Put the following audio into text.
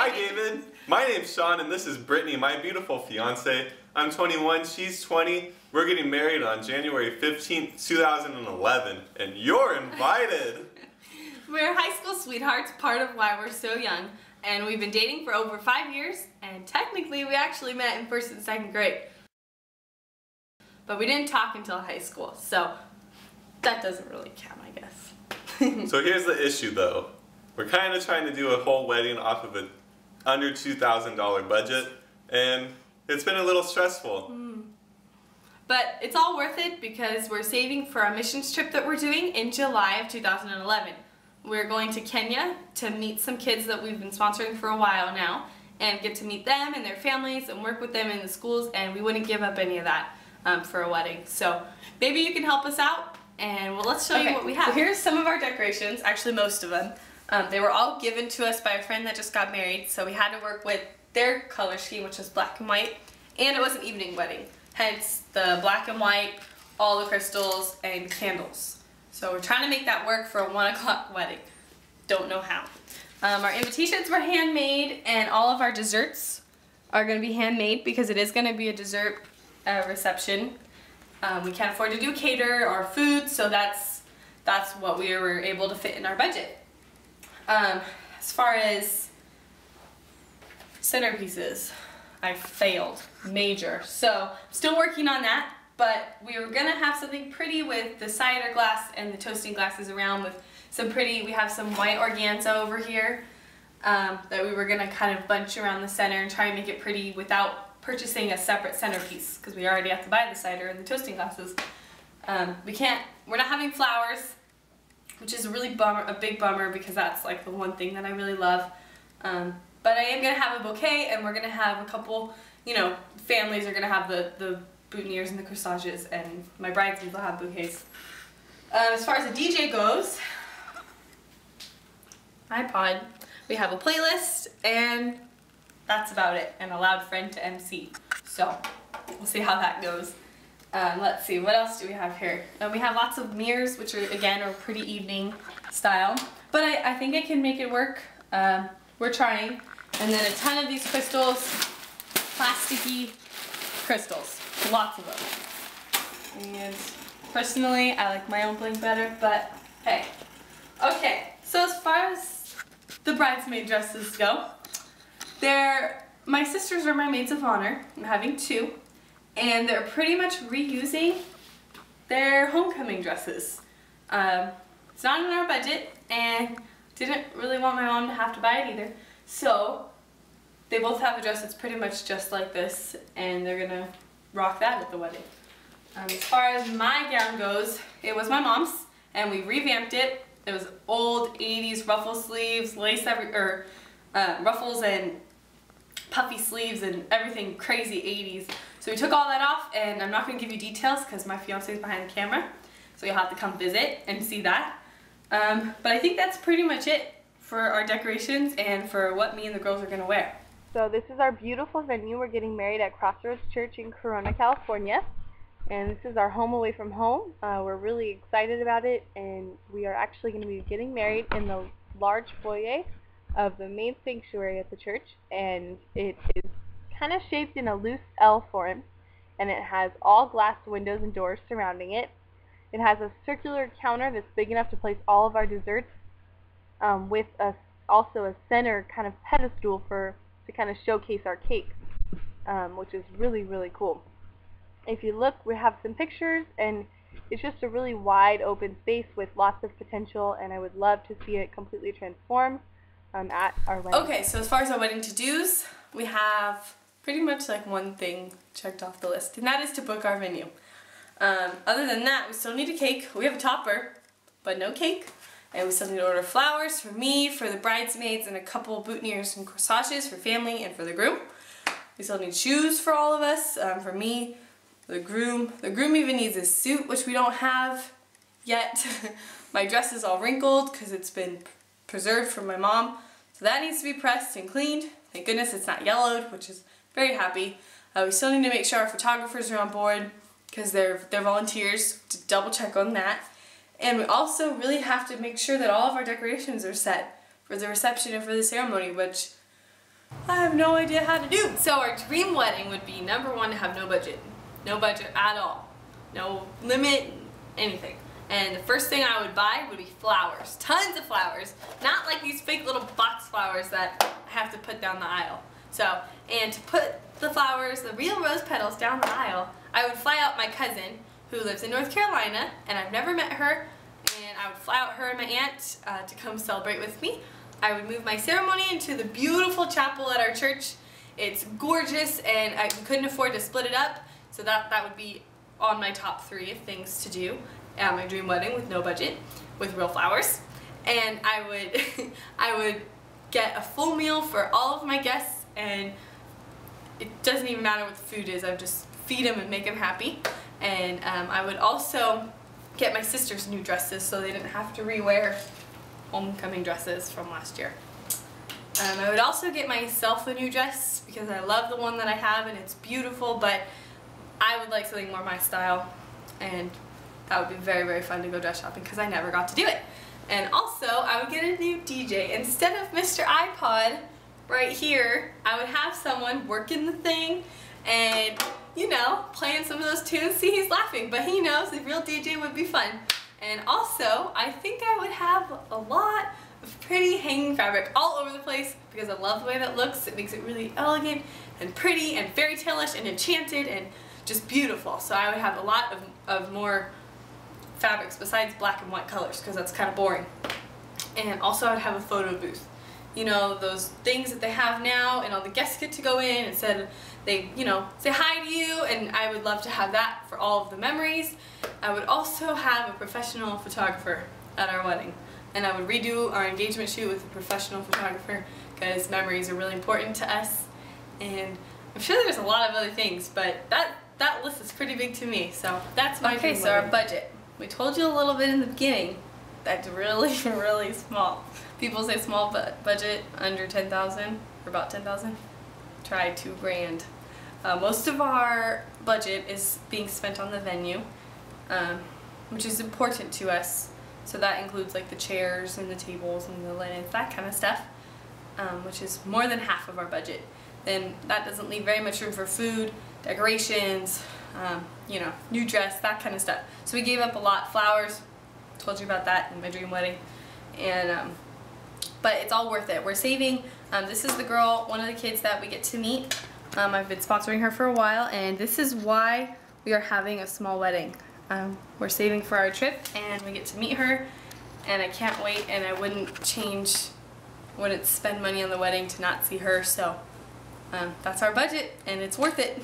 Hi David, my name's Sean and this is Brittany, my beautiful fiance. I'm 21, she's 20. We're getting married on January 15th, 2011, and you're invited. We're high school sweethearts, part of why we're so young, and we've been dating for over 5 years, and technically we actually met in 1st and 2nd grade. But we didn't talk until high school, so that doesn't really count, I guess. So here's the issue though. We're kind of trying to do a whole wedding off of an under $2,000 budget, and it's been a little stressful. But it's all worth it because we're saving for our missions trip that we're doing in July of 2011. We're going to Kenya to meet some kids that we've been sponsoring for a while now and get to meet them and their families and work with them in the schools, and we wouldn't give up any of that for a wedding. So maybe you can help us out, and well, let's show you what we have. So here's some of our decorations, actually most of them. They were all given to us by a friend that just got married, so we had to work with their color scheme, which was black and white, and it was an evening wedding. Hence the black and white, all the crystals, and candles. So we're trying to make that work for a 1 o'clock wedding. Don't know how. Our invitations were handmade, and all of our desserts are going to be handmade because it is going to be a dessert reception. We can't afford to do cater or food, so that's what we were able to fit in our budget. As far as centerpieces, I failed major, so still working on that, but we were gonna have something pretty with the cider glass and the toasting glasses around with some pretty, we have some white organza over here that we were gonna kind of bunch around the center and try and make it pretty without purchasing a separate centerpiece because we already have to buy the cider and the toasting glasses. We're not having flowers, which is a really a big bummer because that's like the one thing that I really love. But I am going to have a bouquet, and we're going to have a couple, families are going to have the boutonnieres and the corsages, and my bridesmaids will have bouquets. As far as the DJ goes, iPod, we have a playlist, and that's about it, and a loud friend to MC. So, we'll see how that goes. Let's see, what else do we have here? We have lots of mirrors, which are, again, are pretty evening style. But I think I can make it work. We're trying. And then a ton of these crystals, plasticky crystals. Lots of them. And personally, I like my own bling better, but hey. Okay, so as far as the bridesmaid dresses go, my sisters are my maids of honor. I'm having 2. And they're pretty much reusing their homecoming dresses. It's not in our budget, and didn't really want my mom to have to buy it either. So they both have a dress that's pretty much just like this, and they're gonna rock that at the wedding. As far as my gown goes, it was my mom's, and we revamped it. It was old 80s ruffle sleeves, ruffles and puffy sleeves and everything crazy 80s. So we took all that off, and I'm not going to give you details because my fiance is behind the camera, so you'll have to come visit and see that. But I think that's pretty much it for our decorations and for what me and the girls are going to wear. So this is our beautiful venue. We're getting married at Crossroads Church in Corona, California, and this is our home away from home. We're really excited about it, and we are actually going to be getting married in the large foyer of the main sanctuary at the church, and it is kind of shaped in a loose L form, and it has all glass windows and doors surrounding it. It has a circular counter that's big enough to place all of our desserts, with also a center kind of pedestal to kind of showcase our cake, which is really, really cool. If you look, we have some pictures, and it's just a really wide open space with lots of potential, and I would love to see it completely transformed at our wedding. Okay, so as far as our wedding to-dos, we have pretty much like one thing checked off the list, and that is to book our venue. Other than that, we still need a cake. We have a topper, but no cake. And we still need to order flowers for me, for the bridesmaids, and a couple boutonnieres and corsages for family and for the groom. We still need shoes for all of us. For me, the groom. The groom even needs a suit, which we don't have yet. My dress is all wrinkled because it's been preserved from my mom. So that needs to be pressed and cleaned. Thank goodness it's not yellowed, which is very happy. We still need to make sure our photographers are on board because they're volunteers, to double check on that. And we also really have to make sure that all of our decorations are set for the reception and for the ceremony, which I have no idea how to do. So our dream wedding would be number one, to have no budget. No budget at all. No limit, anything. And the first thing I would buy would be flowers. Tons of flowers. Not like these fake little box flowers that I have to put down the aisle. So, and to put the flowers, the real rose petals down the aisle, I would fly out my cousin who lives in North Carolina, and I've never met her, and I would fly out her and my aunt to come celebrate with me. I would move my ceremony into the beautiful chapel at our church. It's gorgeous, and I couldn't afford to split it up, so that would be on my top 3 of things to do at my dream wedding with no budget, with real flowers. And I would get a full meal for all of my guests, and it doesn't even matter what the food is. I would just feed them and make them happy. And I would also get my sisters new dresses so they didn't have to re-wear homecoming dresses from last year. I would also get myself a new dress because I love the one that I have and it's beautiful, but I would like something more my style, and that would be very, very fun to go dress shopping because I never got to do it. And also, I would get a new DJ. Instead of Mr. iPod right here, I would have someone working the thing and, you know, playing some of those tunes. See, he's laughing, but he knows the real DJ would be fun. And also, I think I would have a lot of pretty hanging fabric all over the place because I love the way that looks. It makes it really elegant and pretty and fairy tale-ish and enchanted and just beautiful. So I would have a lot of more fabrics besides black and white colors because that's kind of boring. And also I would have a photo booth. You know, those things that they have now, and all the guests get to go in and said they, you know, say hi to you, and I would love to have that for all of the memories. I would also have a professional photographer at our wedding, and I would redo our engagement shoot with a professional photographer because memories are really important to us. And I'm sure there's a lot of other things, but that list is pretty big to me, so that's my dream. Okay, so our budget. We told you a little bit in the beginning. That's really, really small. People say small budget, under 10,000, or about 10,000. Try $2,000. Most of our budget is being spent on the venue, which is important to us. So that includes like the chairs and the tables and the linens, that kind of stuff, which is more than half of our budget. Then that doesn't leave very much room for food, decorations, you know, new dress, that kind of stuff. So we gave up a lot. Flowers, told you about that in my dream wedding, and but it's all worth it. We're saving. This is the girl, one of the kids that we get to meet. I've been sponsoring her for a while, and this is why we are having a small wedding. We're saving for our trip, and we get to meet her, and I can't wait, and I wouldn't spend money on the wedding to not see her, so that's our budget, and it's worth it.